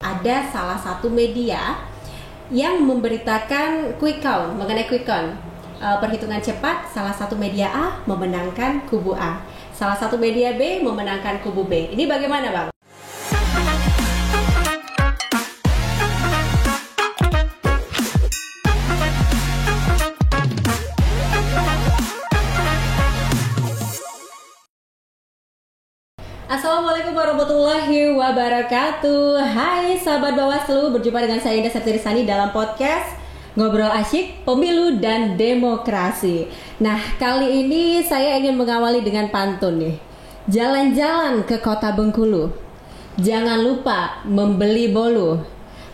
ada salah satu media yang memberitakan quick count, mengenai quick count. Perhitungan cepat, salah satu media A memenangkan kubu A, salah satu media B memenangkan kubu B. Ini bagaimana, Bang? Assalamualaikum warahmatullahi wabarakatuh. Hai sahabat Bawaslu, berjumpa dengan saya Indah Septirisani dalam podcast Ngobrol Asyik Pemilu dan Demokrasi. Nah, kali ini saya ingin mengawali dengan pantun nih. Jalan-jalan ke kota Bengkulu, jangan lupa membeli bolu.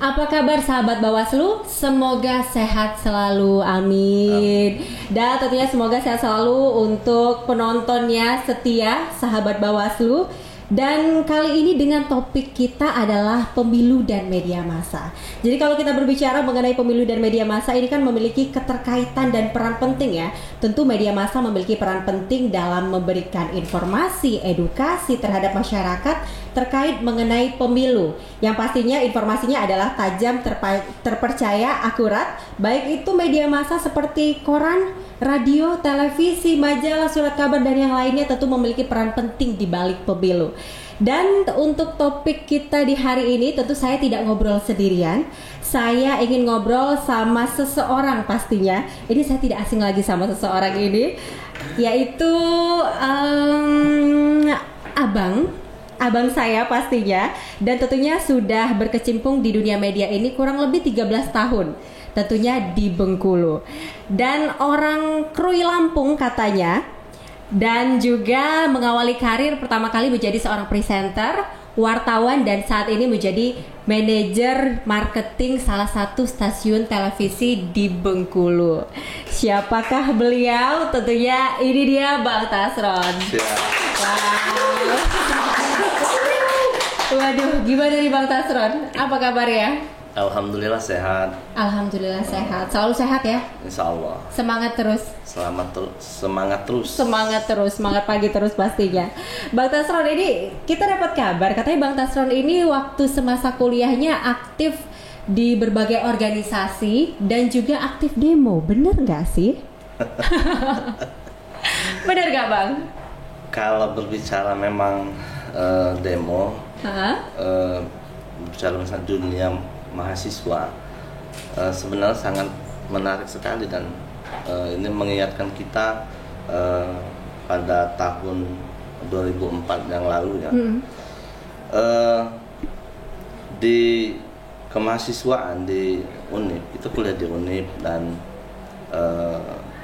Apa kabar sahabat Bawaslu? Semoga sehat selalu, amin. Dan tentunya semoga sehat selalu untuk penontonnya setia sahabat Bawaslu. Dan kali ini dengan topik kita adalah pemilu dan media massa. Jadi kalau kita berbicara mengenai pemilu dan media massa, ini kan memiliki keterkaitan dan peran penting ya. Tentu media massa memiliki peran penting dalam memberikan informasi, edukasi terhadap masyarakat terkait mengenai pemilu. Yang pastinya informasinya adalah tajam, terpercaya, akurat. Baik itu media massa seperti koran, radio, televisi, majalah, surat kabar, dan yang lainnya tentu memiliki peran penting di balik pemilu. Dan untuk topik kita di hari ini tentu saya tidak ngobrol sendirian. Saya ingin ngobrol sama seseorang pastinya. Ini saya tidak asing lagi sama seseorang ini, yaitu abang saya pastinya. Dan tentunya sudah berkecimpung di dunia media ini kurang lebih 13 tahun. Tentunya di Bengkulu. Dan orang Krui Lampung katanya. Dan juga mengawali karir pertama kali menjadi seorang presenter, wartawan, dan saat ini menjadi manajer marketing salah satu stasiun televisi di Bengkulu. Siapakah beliau? Tentunya ini dia Bang Tasron. Wow. Waduh, gimana nih Bang Tasron? Apa kabar ya? Alhamdulillah sehat. Alhamdulillah sehat. Selalu sehat ya? Insya Allah. Semangat terus. Semangat terus. Semangat terus, semangat pagi terus pastinya. Bang Tasron, ini kita dapat kabar katanya Bang Tasron ini waktu semasa kuliahnya aktif di berbagai organisasi dan juga aktif demo. Bener nggak sih? Bener nggak Bang? Kalau berbicara memang demo, bicara misalnya dunia mahasiswa, sebenarnya sangat menarik sekali dan ini mengingatkan kita pada tahun 2004 yang lalu ya. Di kemahasiswaan di UNIP, kita kuliah di UNIP dan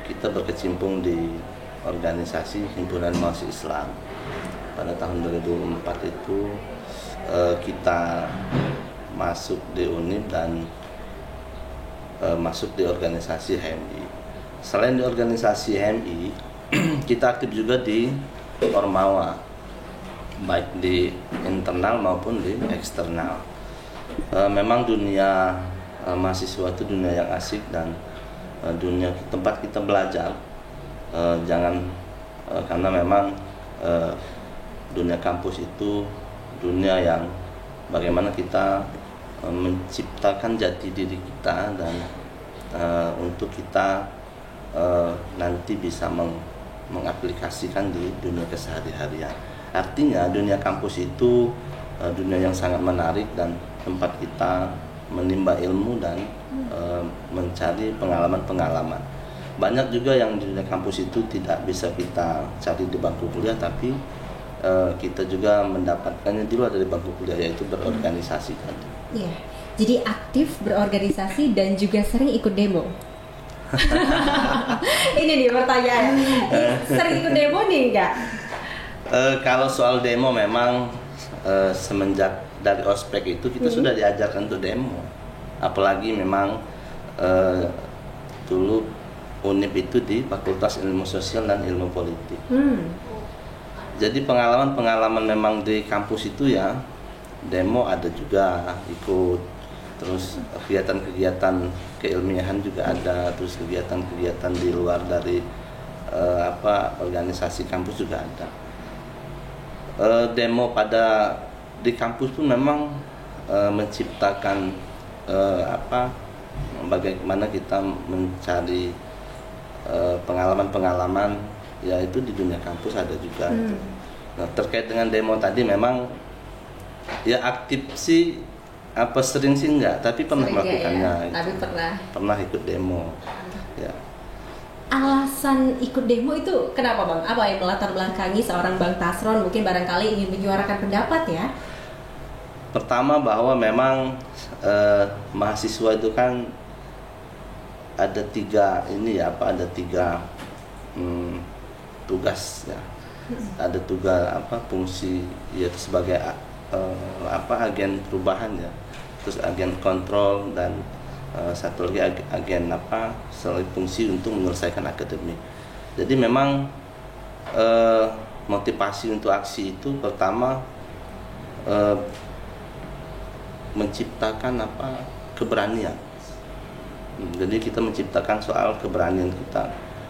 kita berkecimpung di organisasi Himpunan Mahasiswa Islam. Pada tahun 2004 itu kita masuk di UNIP dan masuk di organisasi HMI. Selain di organisasi HMI, kita aktif juga di Ormawa, baik di internal maupun di eksternal. Memang dunia mahasiswa itu dunia yang asik dan dunia tempat kita belajar. Karena memang dunia kampus itu dunia yang bagaimana kita menciptakan jati diri kita dan untuk kita nanti bisa mengaplikasikan di dunia kesehari-harian. Artinya dunia kampus itu dunia yang sangat menarik dan tempat kita menimba ilmu dan mencari pengalaman-pengalaman. Banyak juga yang di dunia kampus itu tidak bisa kita cari di bangku kuliah, tapi kita juga mendapatkannya di luar dari bangku kuliah, yaitu berorganisasi tadi. Iya, jadi aktif berorganisasi dan juga sering ikut demo. Ini nih pertanyaan, sering ikut demo nih enggak? Kalau soal demo memang semenjak dari ospek itu kita sudah diajarkan untuk demo. Apalagi memang dulu UNIP itu di Fakultas Ilmu Sosial dan Ilmu Politik. Jadi pengalaman-pengalaman memang di kampus itu ya, demo ada juga ikut, terus kegiatan-kegiatan keilmiahan juga ada, terus kegiatan-kegiatan di luar dari organisasi kampus juga ada. Demo di kampus pun memang menciptakan bagaimana kita mencari pengalaman-pengalaman, ya itu di dunia kampus ada juga. Nah, terkait dengan demo tadi, memang ya aktif sih sering sih enggak, tapi pernah melakukannya. Ya, tapi pernah ikut demo. Ya. Alasan ikut demo itu kenapa Bang? Apa yang melatar belakangi seorang Bang Tasron mungkin barangkali ingin menyuarakan pendapat ya? Pertama, bahwa memang mahasiswa itu kan ada tiga tugas ya. Ada tugas fungsi, yaitu sebagai agen perubahan ya, terus agen kontrol, dan satu lagi agen fungsi untuk menyelesaikan akademik. Jadi memang motivasi untuk aksi itu pertama menciptakan keberanian. Jadi kita menciptakan soal keberanian kita.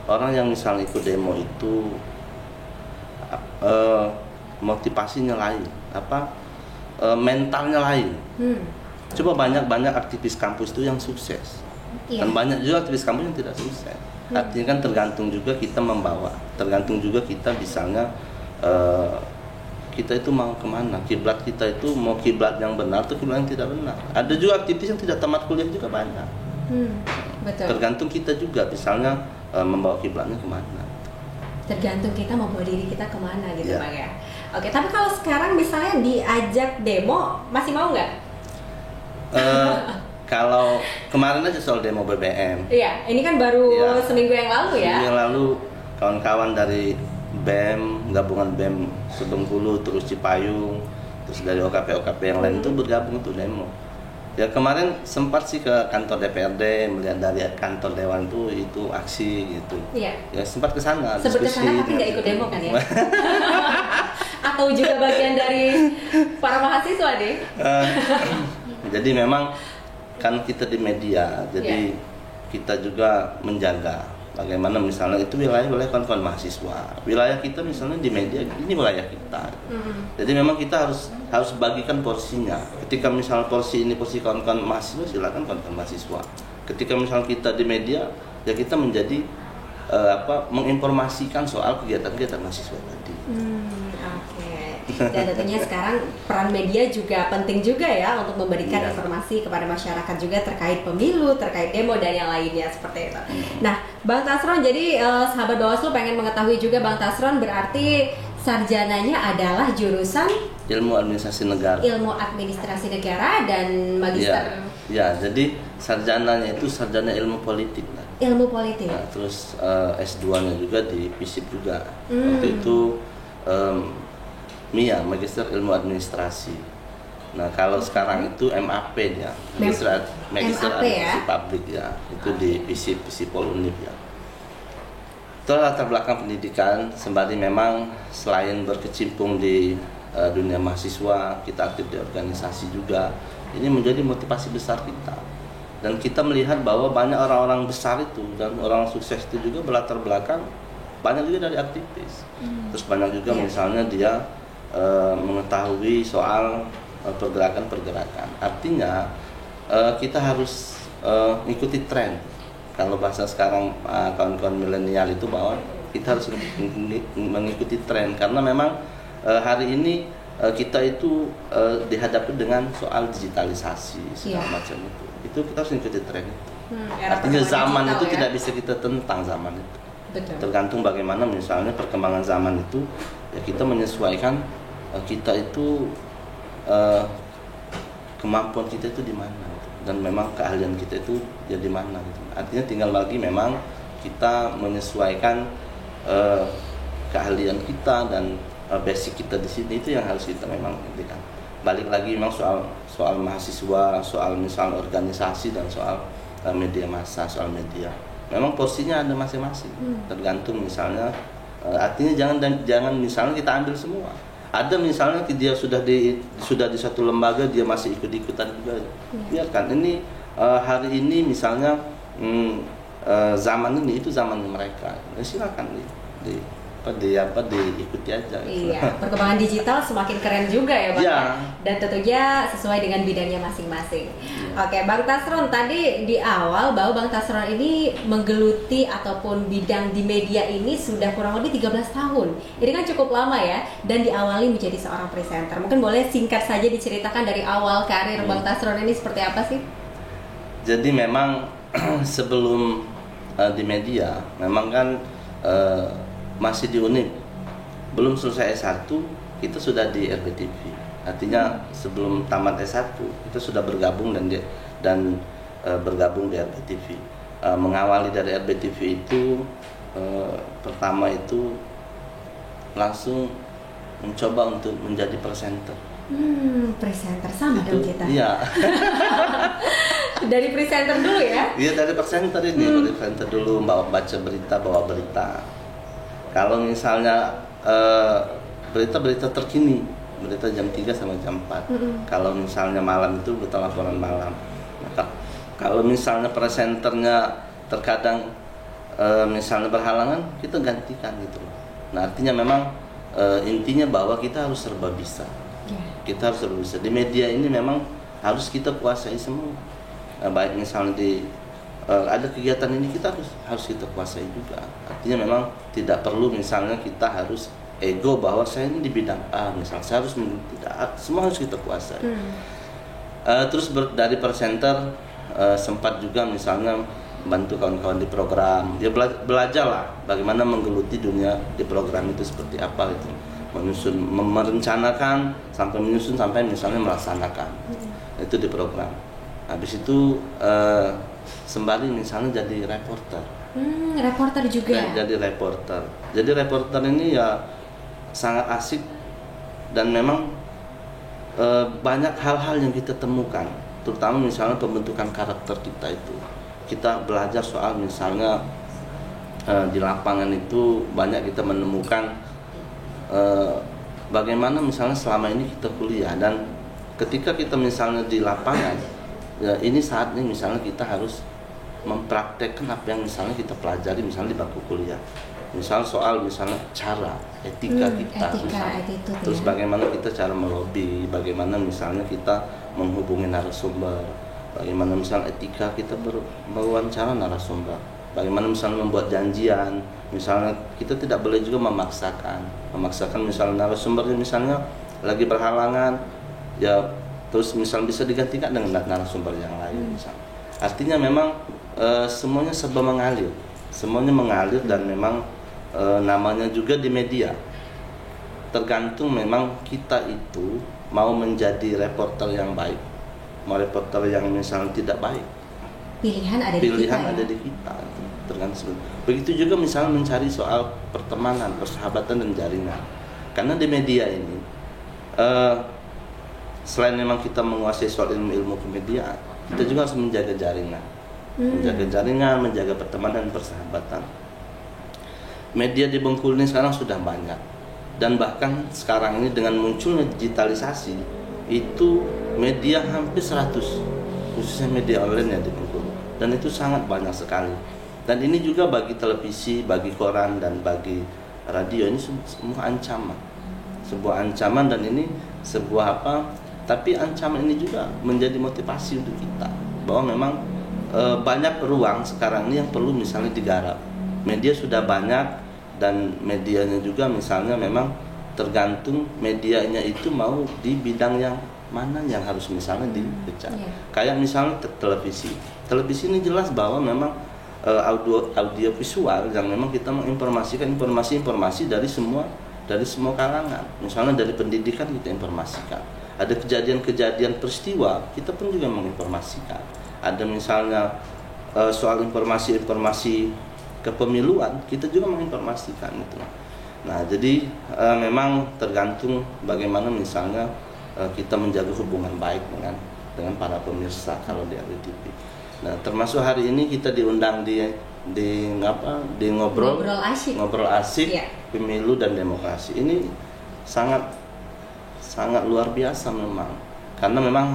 Orang yang misalnya ikut demo itu motivasinya lain, mentalnya lain. Coba banyak aktivis kampus itu yang sukses, dan banyak juga aktivis kampus yang tidak sukses. Artinya kan tergantung juga kita membawa, tergantung juga kita misalnya kita itu mau kemana, kiblat kita itu mau kiblat yang benar atau kiblat yang tidak benar. Ada juga aktivis yang tidak tamat kuliah juga banyak. Betul. Tergantung kita juga misalnya membawa kiblatnya kemana. Tergantung kita membawa diri kita kemana gitu Bang ya. Oke, tapi kalau sekarang misalnya diajak demo, masih mau nggak? Kalau kemarin aja soal demo BBM. Iya, ini kan baru seminggu yang lalu ya. Seminggu yang lalu kawan-kawan dari BEM, gabungan BEM Bengkulu, terus Cipayung, terus dari OKP yang lain itu bergabung untuk demo. Ya kemarin sempat sih ke kantor DPRD, melihat dari kantor Dewan itu aksi gitu. Iya. Ya sempat ke sana. Sempat ke sana tapi nggak ikut demo kan ya? Atau juga bagian dari para mahasiswa deh? Jadi memang kan kita di media, jadi kita juga menjaga bagaimana misalnya itu wilayah kawan-kawan mahasiswa, wilayah kita misalnya di media ini wilayah kita. Jadi memang kita harus bagikan porsinya. Ketika misalnya porsi ini porsi kawan-kawan mahasiswa, silakan kawan-kawan mahasiswa. Ketika misalnya kita di media, ya kita menjadi menginformasikan soal kegiatan-kegiatan mahasiswa tadi. Dan tentunya sekarang peran media juga penting juga ya untuk memberikan informasi kepada masyarakat juga terkait pemilu, terkait demo dan yang lainnya seperti itu. Nah, Bang Tasron, jadi sahabat Bawaslu pengen mengetahui juga Bang Tasron berarti sarjananya adalah jurusan Ilmu Administrasi Negara. Ilmu Administrasi Negara dan magister. Ya, jadi sarjananya itu sarjana ilmu politik lah. Ilmu politik. Nah, terus S2-nya juga di FISIP juga. Waktu itu MIA, Magister Ilmu Administrasi. Nah, kalau sekarang itu MAP dia, Magister Administrasi Publik ya, itu di FISIP Polunip ya. Itu latar belakang pendidikan, sembari memang selain berkecimpung di dunia mahasiswa, kita aktif di organisasi juga. Ini menjadi motivasi besar kita. Dan kita melihat bahwa banyak orang-orang besar itu dan orang sukses itu juga berlatar belakang banyak juga dari aktivis. Terus banyak juga misalnya dia mengetahui soal pergerakan-pergerakan. Artinya kita harus mengikuti tren. Kalau bahasa sekarang kawan-kawan milenial itu bahwa kita harus mengikuti tren, karena memang hari ini kita itu dihadapi dengan soal digitalisasi segala macam itu. Itu kita harus mengikuti tren itu. Artinya zaman itu tidak bisa kita tentang zaman itu. Betul. Tergantung bagaimana misalnya perkembangan zaman itu, ya kita menyesuaikan kita itu kemampuan kita itu di mana gitu. Dan memang keahlian kita itu ya di mana gitu. Artinya tinggal lagi memang kita menyesuaikan keahlian kita dan basic kita di sini, itu yang harus kita memang berikan. Balik lagi memang soal mahasiswa, soal misalnya organisasi dan soal media massa, soal media. Memang porsinya ada masing-masing. Tergantung misalnya artinya jangan misalnya kita ambil semua. Ada misalnya dia sudah di satu lembaga dia masih ikut-ikutan juga. Biarkan ini hari ini misalnya zaman ini itu zamannya mereka. Silakan diikuti aja. Gitu. Iya, perkembangan digital semakin keren juga ya Bang. Iya. Dan tentunya sesuai dengan bidangnya masing-masing. Oke, Bang Tasron, tadi di awal bahwa Bang Tasron ini menggeluti ataupun bidang di media ini sudah kurang lebih 13 tahun. Ini kan cukup lama ya, dan diawali menjadi seorang presenter. Mungkin boleh singkat saja diceritakan dari awal karir Bang Tasron ini seperti apa sih? Jadi memang sebelum di media, memang kan masih di UNIF, belum selesai S1 kita sudah di RBTV. Artinya sebelum tamat S1 kita sudah bergabung dan bergabung di RBTV. Mengawali dari RBTV itu pertama itu langsung mencoba untuk menjadi presenter. Presenter sama dong kita. Iya. Dari presenter dulu ya? Iya, dari presenter ini, dari presenter dulu, baca berita, bawa berita. Kalau misalnya berita-berita terkini, berita jam 3 sampai jam 4. Kalau misalnya malam itu berita laporan malam. Maka kalau misalnya presenternya terkadang misalnya berhalangan, kita gantikan gitu. Nah, artinya memang intinya bahwa kita harus serba bisa. Kita harus serba bisa. Di media ini memang harus kita kuasai semua. Baik misalnya ada kegiatan ini kita harus kita kuasai juga. Artinya memang tidak perlu misalnya kita harus ego bahwa saya ini di bidang A, misalnya saya harus tidak, semua harus kita kuasai. Terus dari presenter sempat juga misalnya bantu kawan-kawan di program. Dia belajar lah bagaimana menggeluti dunia di program itu seperti apa itu. Merencanakan sampai menyusun sampai misalnya melaksanakan. Itu di program. Habis itu sembari misalnya jadi reporter. Reporter juga. Jadi reporter. Jadi reporter ini ya sangat asik dan memang banyak hal-hal yang kita temukan, terutama misalnya pembentukan karakter kita itu. Kita belajar soal misalnya di lapangan itu banyak kita menemukan bagaimana misalnya selama ini kita kuliah, dan ketika kita misalnya di lapangan ya ini saatnya misalnya kita harus mempraktekkan apa yang misalnya kita pelajari misalnya di bangku kuliah, misal soal misalnya cara etika kita terus bagaimana kita cara melobi, bagaimana misalnya kita menghubungi narasumber, bagaimana misalnya etika kita berwawancara narasumber, bagaimana misalnya membuat janjian, misalnya kita tidak boleh juga memaksakan misalnya narasumbernya misalnya lagi berhalangan ya, terus misalnya bisa digantikan dengan narasumber yang lain misalnya. Artinya memang semuanya serba mengalir, dan memang namanya juga di media tergantung memang kita itu mau menjadi reporter yang baik, mau reporter yang misalnya tidak baik, pilihan ada di kita, tergantung. Begitu juga misalnya mencari soal pertemanan, persahabatan dan jaringan, karena di media ini selain memang kita menguasai soal ilmu kemedia, kita juga harus menjaga jaringan, menjaga pertemanan dan persahabatan. Media di Bengkulu ini sekarang sudah banyak, dan bahkan sekarang ini dengan munculnya digitalisasi itu media hampir 100, khususnya media online yang di Bengkulu, dan itu sangat banyak sekali. Dan ini juga bagi televisi, bagi koran dan bagi radio ini semua sebuah ancaman, dan ini sebuah apa? Tapi ancaman ini juga menjadi motivasi untuk kita bahwa memang banyak ruang sekarang ini yang perlu misalnya digarap. Media sudah banyak, dan medianya juga misalnya memang tergantung medianya itu mau di bidang yang mana yang harus misalnya dikejar. Kayak misalnya televisi ini jelas bahwa memang audio visual yang memang kita menginformasikan informasi dari semua kalangan. Misalnya dari pendidikan kita informasikan. Ada kejadian-kejadian peristiwa, kita pun juga menginformasikan. Ada misalnya soal informasi kepemiluan, kita juga menginformasikan itu. Nah, jadi memang tergantung bagaimana misalnya kita menjaga hubungan baik dengan para pemirsa kalau di RTP. Nah, termasuk hari ini kita diundang di ngobrol asik pemilu dan demokrasi. Ini sangat luar biasa memang, karena memang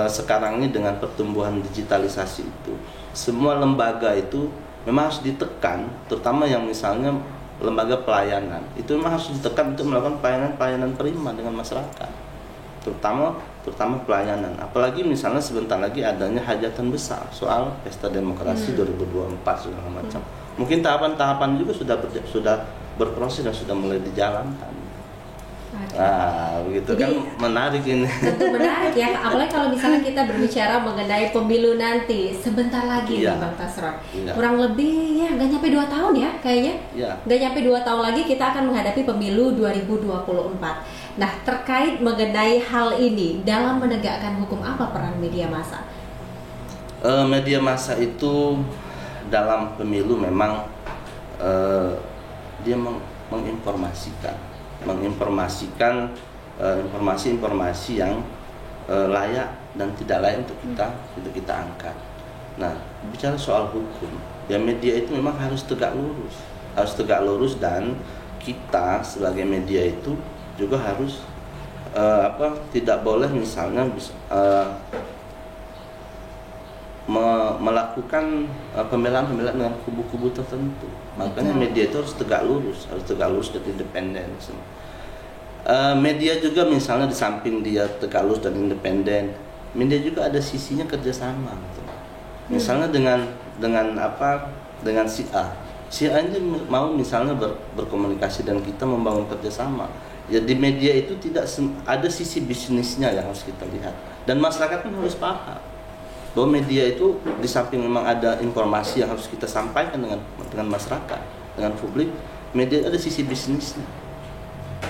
sekarang ini dengan pertumbuhan digitalisasi itu semua lembaga itu memang harus ditekan, terutama yang misalnya lembaga pelayanan itu memang harus ditekan untuk melakukan pelayanan prima dengan masyarakat, terutama pelayanan. Apalagi misalnya sebentar lagi adanya hajatan besar soal pesta demokrasi 2024 segala macam. Mungkin tahapan-tahapan juga sudah berproses dan sudah mulai dijalankan. Nah, begitu. Jadi, kan menarik ini. Tentu menarik ya, apalagi kalau misalnya kita berbicara mengenai pemilu nanti sebentar lagi nih Bang Tasron. Kurang lebih ya nggak nyampe 2 tahun ya kayaknya. Nggak nyampe 2 tahun lagi kita akan menghadapi pemilu 2024. Nah, terkait mengenai hal ini dalam menegakkan hukum, apa peran media massa? Media massa itu dalam pemilu memang dia menginformasikan informasi-informasi yang layak dan tidak layak untuk kita angkat. Nah, bicara soal hukum, ya media itu memang harus tegak lurus, dan kita sebagai media itu juga harus tidak boleh misalnya melakukan pembelaan dengan kubu-kubu tertentu. Makanya media itu harus tegak lurus dan independen. Media juga misalnya di samping dia tegak lurus dan independen, media juga ada sisinya kerjasama. Misalnya dengan si A ini mau misalnya berkomunikasi dan kita membangun kerjasama. Ya di media itu tidak ada sisi bisnisnya yang harus kita lihat, dan masyarakat pun harus paham bahwa media itu di samping memang ada informasi yang harus kita sampaikan dengan masyarakat, dengan publik, media ada sisi bisnisnya.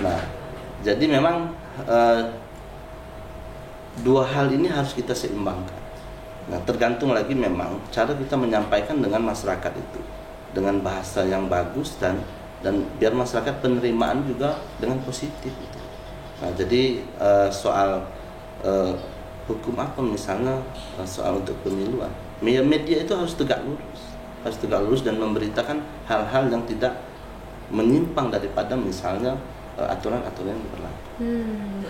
Nah, jadi memang dua hal ini harus kita seimbangkan. Nah, tergantung lagi memang cara kita menyampaikan dengan masyarakat itu dengan bahasa yang bagus dan biar masyarakat penerimaan juga dengan positif itu. Nah, jadi soal hukum apa misalnya soal untuk pemiluan, media itu harus tegak lurus dan memberitakan hal-hal yang tidak menyimpang daripada misalnya aturan-aturan yang berlaku.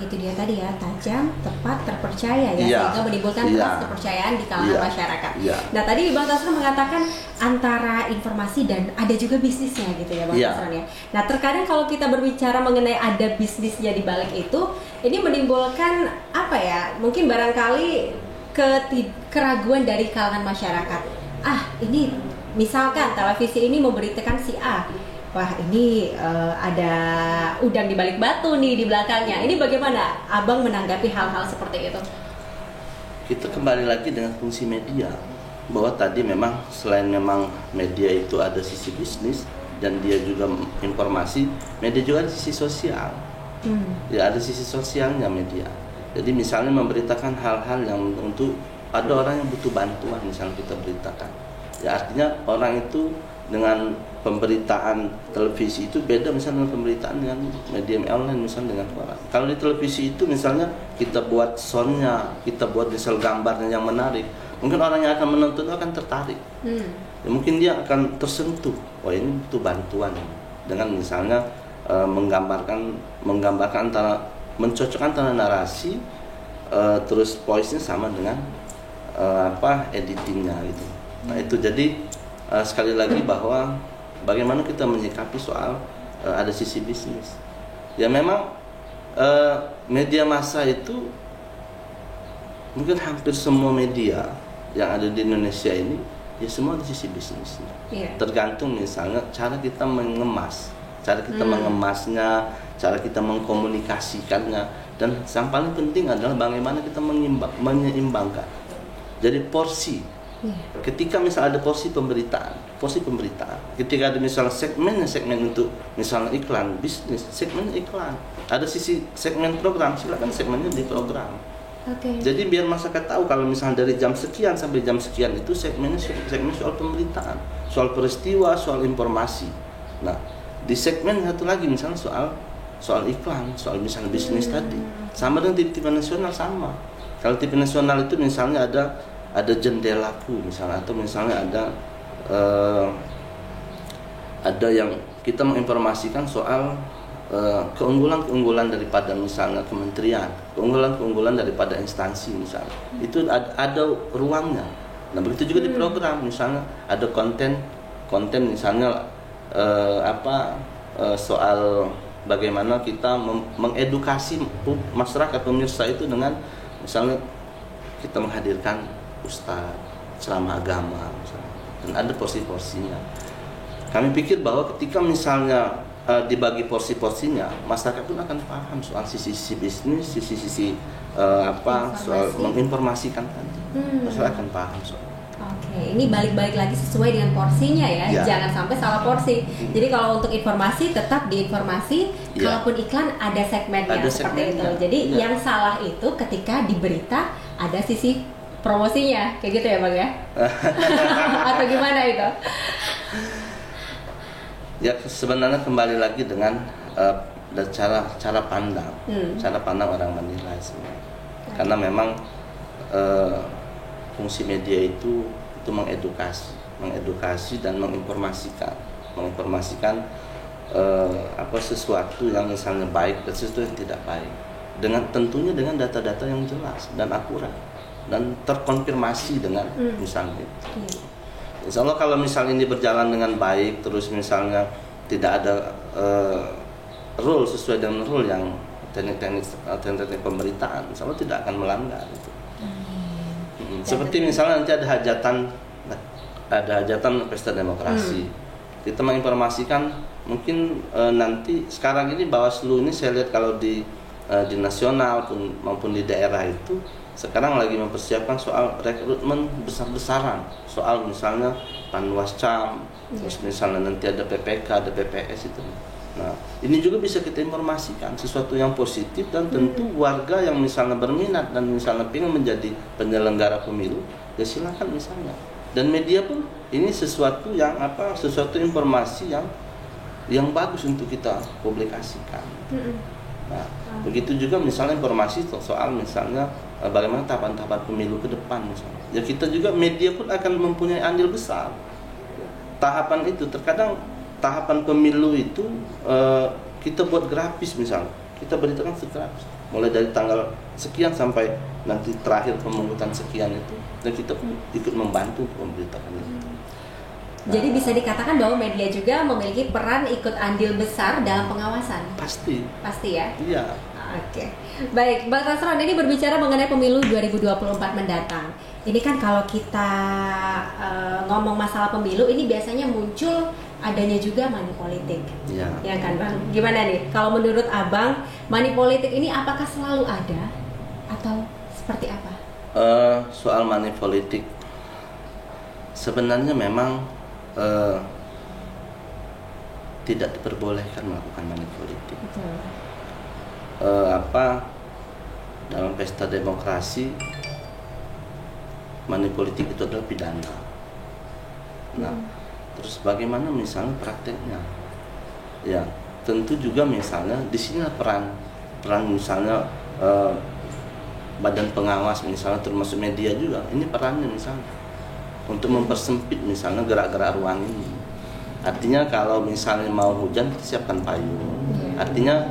Itu dia tadi ya, tajam, tepat, terpercaya ya, sehingga menimbulkan trust kepercayaan di kalangan masyarakat. Nah, tadi Bang Tasron mengatakan antara informasi dan ada juga bisnisnya gitu ya Bang Tasron ya. Nah, terkadang kalau kita berbicara mengenai ada bisnisnya di balik itu, ini menimbulkan apa ya? Mungkin barangkali keraguan dari kalangan masyarakat. Ini misalkan televisi ini memberitakan si A. Wah, ini ada udang di balik batu nih di belakangnya. Ini bagaimana Abang menanggapi hal-hal seperti itu? Kita kembali lagi dengan fungsi media, bahwa tadi memang selain memang media itu ada sisi bisnis dan dia juga informasi, media juga ada sisi sosial. Ya, ada sisi sosialnya media. Jadi misalnya memberitakan hal-hal yang untuk ada orang yang butuh bantuan, misalnya kita beritakan. Ya, artinya orang itu dengan pemberitaan televisi itu beda misalnya dengan pemberitaan dengan media online, misalnya dengan koran. Kalau di televisi itu misalnya kita buat soundnya, kita buat misal gambarnya yang menarik, mungkin orang yang akan menonton akan tertarik. Ya, mungkin dia akan tersentuh, oh ini butuh bantuan, dengan misalnya menggambarkan mencocokkan antara narasi terus voice-nya sama dengan editingnya gitu. Nah, itu jadi sekali lagi bahwa bagaimana kita menyikapi soal ada sisi bisnis. Ya memang media massa itu mungkin hampir semua media yang ada di Indonesia ini ya semua ada sisi bisnisnya. Tergantung misalnya cara kita mengemasnya, cara kita mengkomunikasikannya, dan yang paling penting adalah bagaimana kita menyeimbangkan. Jadi porsi. Ketika misalnya ada porsi pemberitaan, ketika ada misalnya segmen untuk misalnya iklan bisnis, segmen iklan, ada sisi segmen program, silakan segmennya di program. Jadi biar masyarakat tahu kalau misalnya dari jam sekian sampai jam sekian itu segmen soal pemberitaan, soal peristiwa, soal informasi. Nah, di segmen satu lagi misalnya soal iklan, soal misalnya bisnis tadi, sama dengan TV nasional sama. Kalau TV nasional itu misalnya ada jendelaku misalnya, atau misalnya ada yang kita menginformasikan soal keunggulan daripada misalnya kementerian, keunggulan daripada instansi misalnya, itu ada ruangnya. Nah, begitu juga di program misalnya ada konten misalnya soal bagaimana kita mengedukasi masyarakat pemirsa itu dengan misalnya kita menghadirkan ustadz ceramah agama misalnya, dan ada porsi-porsinya. Kami pikir bahwa ketika misalnya dibagi porsi-porsinya, masyarakat pun akan paham soal sisi-sisi bisnis, sisi-sisi soal menginformasikan tadi. Masyarakat akan paham soal. Oke, ini balik-balik lagi sesuai dengan porsinya ya, jangan sampai salah porsi. Jadi kalau untuk informasi tetap di informasi, kalaupun iklan ada segmennya seperti itu. Jadi yang salah itu ketika di berita ada sisi promosinya, kayak gitu ya Bang ya? Atau gimana itu? Ya sebenarnya kembali lagi dengan cara pandang orang menilai sebenarnya. Karena memang fungsi media itu mengedukasi dan menginformasikan sesuatu yang misalnya baik dan sesuatu yang tidak baik, tentunya dengan data-data yang jelas dan akurat dan terkonfirmasi dengan misalnya. Insya Allah kalau misalnya ini berjalan dengan baik, terus misalnya tidak ada rule sesuai dengan rule yang teknik pemberitaan, insya Allah tidak akan melanggar itu. Seperti misalnya nanti ada hajatan pesta demokrasi, kita menginformasikan mungkin nanti sekarang ini Bawaslu ini saya lihat kalau di nasional maupun di daerah itu sekarang lagi mempersiapkan soal rekrutmen besar-besaran, soal misalnya Panwascam, terus misalnya nanti ada PPK, ada PPS itu. Nah, ini juga bisa kita informasikan sesuatu yang positif, dan tentu warga yang misalnya berminat dan misalnya ingin menjadi penyelenggara pemilu, ya silakan misalnya. Dan media pun ini sesuatu informasi yang bagus untuk kita publikasikan. Nah, begitu juga misalnya informasi soal misalnya bagaimana tahapan-tahapan pemilu ke depan misalnya. Ya kita juga media pun akan mempunyai andil besar. Tahapan itu terkadang tahapan pemilu itu kita buat grafis misalnya, kita beritakan segrafis mulai dari tanggal sekian sampai nanti terakhir pemungutan sekian itu, dan kita pun ikut membantu untuk memberitakan itu. Jadi bisa dikatakan bahwa media juga memiliki peran ikut andil besar dalam pengawasan. Pasti ya? Iya. Oke. Baik, Bang Tasron, ini berbicara mengenai pemilu 2024 mendatang. Ini kan kalau kita ngomong masalah pemilu, ini biasanya muncul adanya juga money politik. Iya. Ya kan Bang? Gimana nih? Kalau menurut Abang, money politik ini apakah selalu ada atau seperti apa? Soal money politik sebenarnya memang tidak diperbolehkan melakukan money politik. Betul. Dalam pesta demokrasi money politik itu adalah pidana. Nah, terus bagaimana misalnya prakteknya? Ya, tentu juga misalnya di sini peran misalnya badan pengawas misalnya, termasuk media juga. Ini perannya misalnya untuk mempersempit misalnya gerak-gerak ruang ini. Artinya kalau misalnya mau hujan kita siapkan payung. Artinya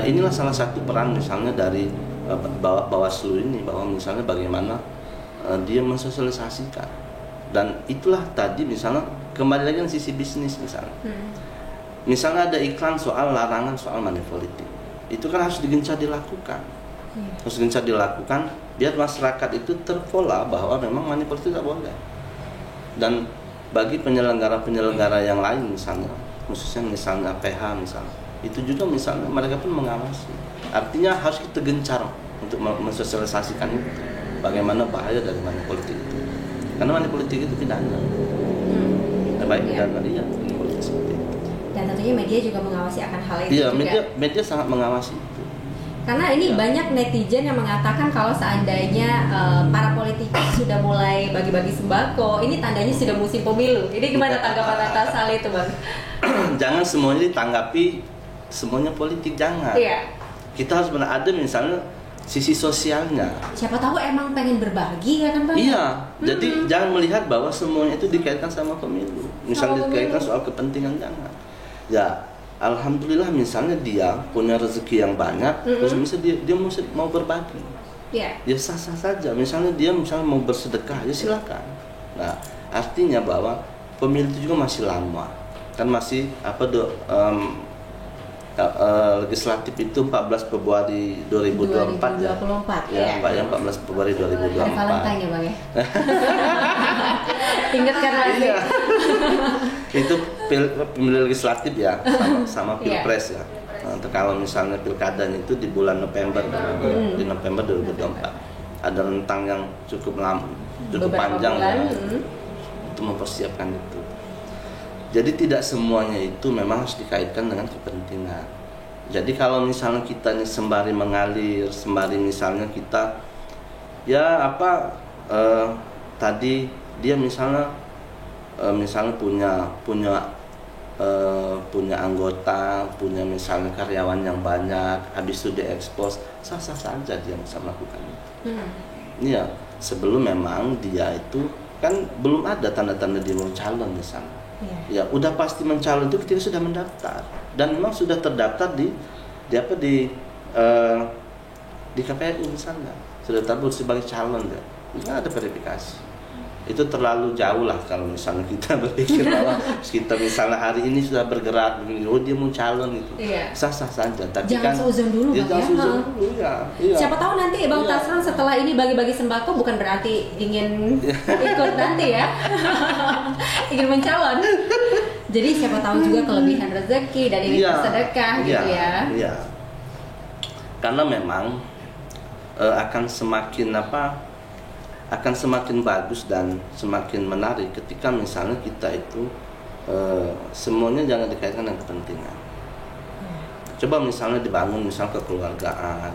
inilah salah satu peran misalnya dari Bawaslu ini, bahwa misalnya bagaimana dia mensosialisasikan. Dan itulah tadi misalnya kembali lagi ke sisi bisnis misalnya. Misalnya ada iklan soal larangan soal money politik. Itu kan harus digencar dilakukan. Harus gencar dilakukan biar masyarakat itu terpola bahwa memang money politik tidak boleh. Dan bagi penyelenggara-penyelenggara yang lain misalnya, khususnya misalnya PH misalnya, itu juga misalnya mereka pun mengawasi. Artinya harus kita gencar untuk mensosialisasikan itu, bagaimana bahaya dari money politik itu. Karena money politik itu pidana. Baik pidana dia money politik seperti itu. Dan tentunya media juga mengawasi akan hal itu juga. Iya, media sangat mengawasi itu. Karena ini banyak netizen yang mengatakan kalau seandainya para politikus sudah mulai bagi-bagi sembako, ini tandanya sudah musim pemilu. Ini gimana tanggapan atas hal itu, Bang? Jangan semuanya ditanggapi semuanya politik, jangan. Iya. Kita harus ada misalnya sisi sosialnya. Siapa tahu emang pengen berbagi ya kan, Bang? Iya. Jadi jangan melihat bahwa semuanya itu dikaitkan sama pemilu. Misalnya dikaitkan soal kepentingan, jangan. Ya, alhamdulillah misalnya dia punya rezeki yang banyak, terus misalnya dia mau berbagi. Iya. Ya sah-sah saja. Misalnya dia mau bersedekah, ya silakan. Nah, artinya bahwa pemilu itu juga masih lama. kan masih legislatif itu 14 Februari 2024 ya Mbak ya, 14 Februari 2024. Hari Valentine ya Bang ya. Ingat kan lagi. Iya. Itu pemilu legislatif ya, sama pilpres ya. Kalau misalnya pilkadanya itu di bulan November, di November 2024. Ada rentang yang cukup lama, cukup panjang untuk mempersiapkan itu. Jadi tidak semuanya itu memang harus dikaitkan dengan kepentingan. Jadi kalau misalnya kita ini sembari mengalir, sembari misalnya kita tadi dia misalnya punya anggota, punya misalnya karyawan yang banyak, habis itu diekspos, sah-sah saja dia bisa melakukan itu. Iya, sebelum memang dia itu kan belum ada tanda-tanda dia mau calon misalnya. Ya udah pasti mencalon itu ketika sudah mendaftar dan memang sudah terdaftar di KPU misalnya, sudah terdaftar sebagai calon ya, nggak ada verifikasi. Itu terlalu jauh lah kalau misalnya kita berpikir bahwa kita misalnya hari ini sudah bergerak begini, dia mau calon gitu, sah-sah saja. Tapi jangan seuzon dulu Bang ya. Siapa tahu nanti Bang Tasran setelah ini bagi-bagi sembako bukan berarti ingin ikut nanti ya. Ingin mencalon. Jadi siapa tahu juga kelebihan rezeki dan ingin bersedekah gitu ya. Iya. Karena memang akan semakin bagus dan semakin menarik ketika misalnya kita itu semuanya jangan dikaitkan dengan kepentingan. Coba misalnya dibangun misalnya kekeluargaan,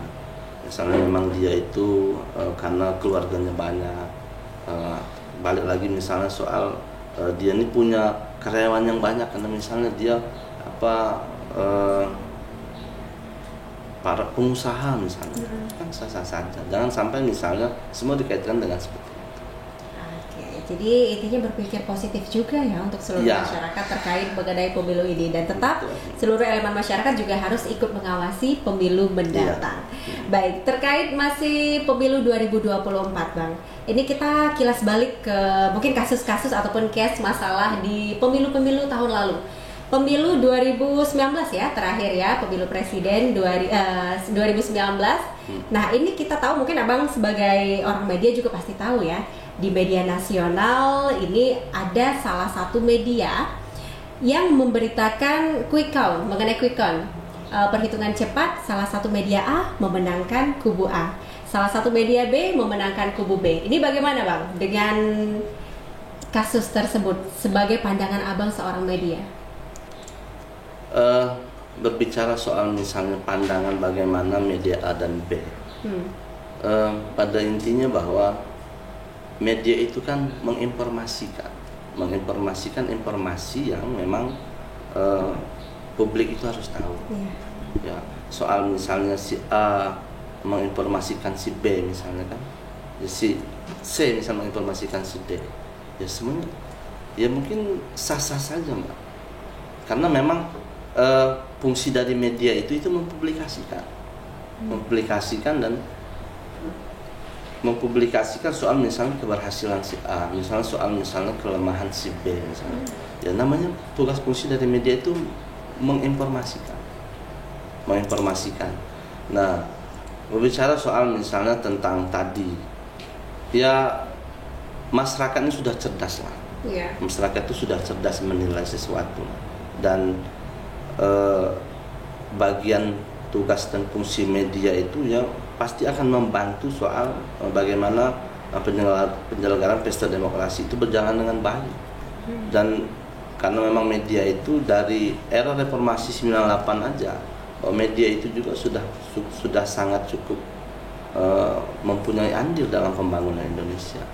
misalnya memang dia itu karena keluarganya banyak, balik lagi misalnya soal dia ini punya karyawan yang banyak karena misalnya dia para pengusaha misalnya, kan sah-sah saja. Jangan sampai misalnya semua dikaitkan dengan seperti itu. Oke, jadi intinya berpikir positif juga ya untuk seluruh masyarakat terkait mengenai pemilu ini, dan tetap seluruh elemen masyarakat juga harus ikut mengawasi pemilu mendatang. Baik, terkait masih pemilu 2024 Bang, ini kita kilas balik ke mungkin kasus-kasus ataupun case masalah di pemilu-pemilu tahun lalu. Pemilu 2019 ya, terakhir ya, pemilu presiden 2019. Nah, ini kita tahu, mungkin Abang sebagai orang media juga pasti tahu ya, di media nasional ini ada salah satu media yang memberitakan quick count, mengenai quick count. Perhitungan cepat, salah satu media A memenangkan kubu A, salah satu media B memenangkan kubu B. Ini bagaimana Bang dengan kasus tersebut sebagai pandangan Abang seorang media? Berbicara soal misalnya pandangan bagaimana media A dan B, pada intinya bahwa media itu kan menginformasikan informasi yang memang publik itu harus tahu. Ya, soal misalnya si A menginformasikan si B misalnya kan, ya, si C misalnya menginformasikan si D, ya semuanya ya mungkin sah-sah saja Mbak, karena memang fungsi dari media itu mempublikasikan dan mempublikasikan soal misalnya keberhasilan si A, misalnya kelemahan si B misalnya. Ya namanya tugas fungsi dari media itu menginformasikan. Nah, berbicara soal misalnya tentang tadi, ya masyarakat ini sudah cerdas lah. Masyarakat itu sudah cerdas menilai sesuatu, dan bagian tugas dan fungsi media itu ya pasti akan membantu soal bagaimana penyelenggaraan pesta demokrasi itu berjalan dengan baik. Dan karena memang media itu dari era reformasi 98 aja, media itu juga sudah sangat cukup mempunyai andil dalam pembangunan Indonesia.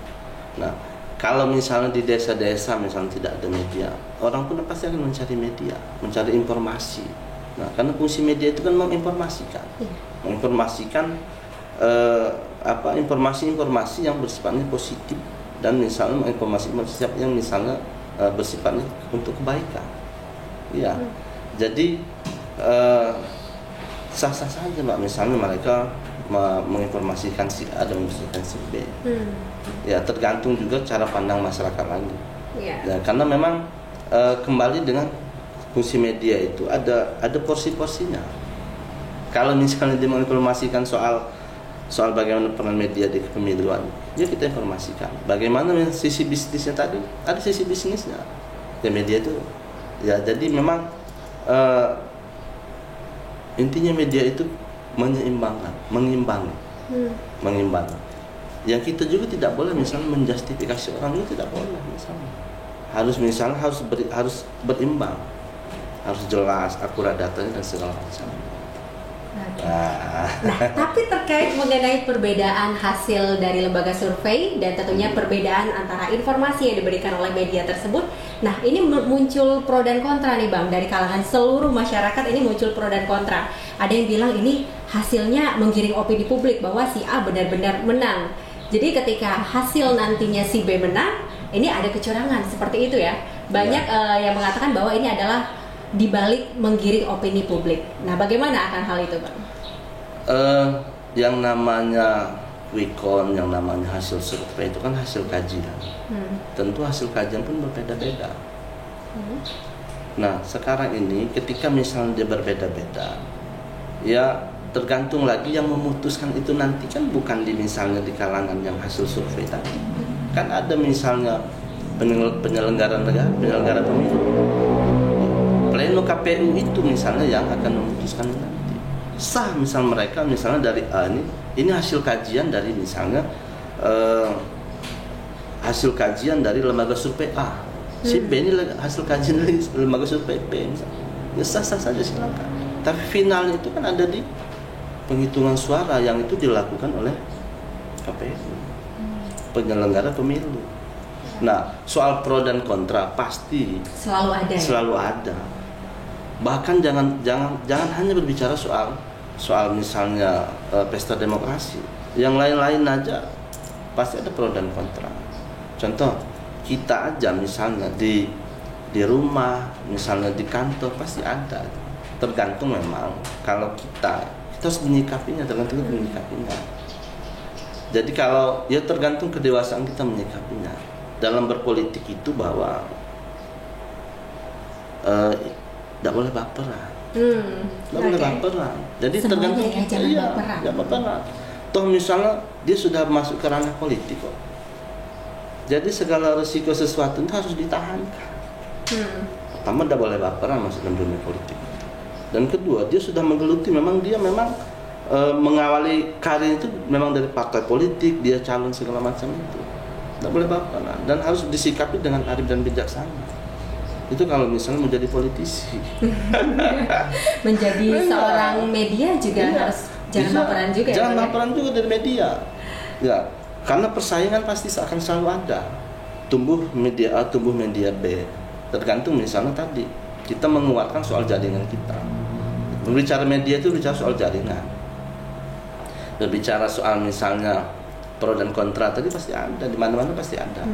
Nah, kalau misalnya di desa-desa misalnya tidak ada media, orang pun pasti akan mencari media, mencari informasi. Nah, karena fungsi media itu kan menginformasikan, informasi-informasi yang bersifatnya positif, dan misalnya informasi yang misalnya bersifatnya untuk kebaikan. Ya, jadi sah-sah saja Mbak, misalnya mereka menginformasikan si A dan menginformasikan si B. Ya tergantung juga cara pandang masyarakat lagi. Nah, karena memang kembali dengan fungsi media itu ada porsi-porsinya. Kalau misalnya dia menginformasikan soal bagaimana peran media di kepemiluan, ya kita informasikan. Bagaimana sisi bisnisnya tadi, ada sisi bisnisnya. Ya media itu, ya jadi memang intinya media itu mengimbangi. Yang kita juga tidak boleh misalnya menjustifikasi orang itu, tidak boleh misalnya. Harus berimbang, harus jelas, akurat datanya dan segala macam. Nah, tapi terkait mengenai perbedaan hasil dari lembaga survei dan tentunya perbedaan antara informasi yang diberikan oleh media tersebut, nah ini muncul pro dan kontra nih Bang, dari kalangan seluruh masyarakat ini muncul pro dan kontra. Ada yang bilang ini hasilnya menggiring opini publik bahwa si A benar-benar menang. Jadi ketika hasil nantinya si B menang, ini ada kecurangan seperti itu ya. Banyak yang mengatakan bahwa ini adalah dibalik menggiring opini publik. Nah, bagaimana akan hal itu, Bang? Yang namanya Wikon, yang namanya hasil survei itu kan hasil kajian. Tentu hasil kajian pun berbeda-beda. Nah, sekarang ini ketika misalnya dia berbeda-beda, ya tergantung lagi yang memutuskan itu nanti kan bukan misalnya di kalangan yang hasil survei tadi. Kan ada misalnya penyelenggara negara, penyelenggara pemilu. Pleno KPU itu misalnya yang akan memutuskan nanti. Sah misal mereka misalnya dari ini hasil kajian dari misalnya hasil kajian dari lembaga survei A. Si B ini hasil kajian dari lembaga survei B misalnya. Ya sah-sah saja silakan. Tapi finalnya itu kan ada di penghitungan suara yang itu dilakukan oleh KPU, penyelenggara pemilu. Nah, soal pro dan kontra pasti selalu ada. Selalu ada. Bahkan jangan hanya berbicara soal misalnya pesta demokrasi. Yang lain-lain aja pasti ada pro dan kontra. Contoh, kita aja misalnya di rumah, misalnya di kantor pasti ada. Tergantung memang kalau kita harus menyikapinya, tergantung menyikapinya. Jadi kalau ya tergantung kedewasaan kita menyikapinya. Dalam berpolitik itu bahwa tidak boleh baperan. Tidak boleh baperan. Jadi semuanya tergantung jangan baperan. Toh misalnya dia sudah masuk ke ranah politik kok. Jadi segala risiko sesuatu itu harus ditahankan. Pertama tidak boleh baperan masuk ke dunia politik. Dan kedua, dia sudah menggeluti, dia memang mengawali karir itu memang dari partai politik, dia calon segala macam itu. Tidak boleh baperan dan harus disikapi dengan arif dan bijaksana. Itu kalau misalnya menjadi politisi. Menjadi seorang media juga harus jangan baperan juga. Jangan baperan juga dari media. Ya, karena persaingan pasti akan selalu ada. Tumbuh media A, tumbuh media B. Tergantung misalnya tadi kita menguatkan soal jaringan kita. Berbicara media itu bicara soal jaringan. Berbicara soal misalnya pro dan kontra tadi pasti ada, di mana-mana pasti ada.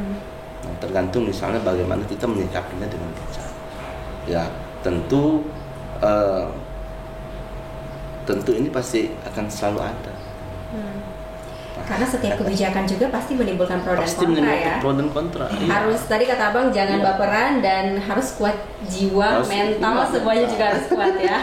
Nah, tergantung misalnya bagaimana kita menyikapinya dengan bijak. Ya, tentu ini pasti akan selalu ada. Karena setiap kebijakan juga pasti menimbulkan pro dan pasti kontra ya. Pro dan kontra. Harus tadi kata Abang jangan baperan dan harus kuat jiwa, mental semuanya juga harus kuat ya.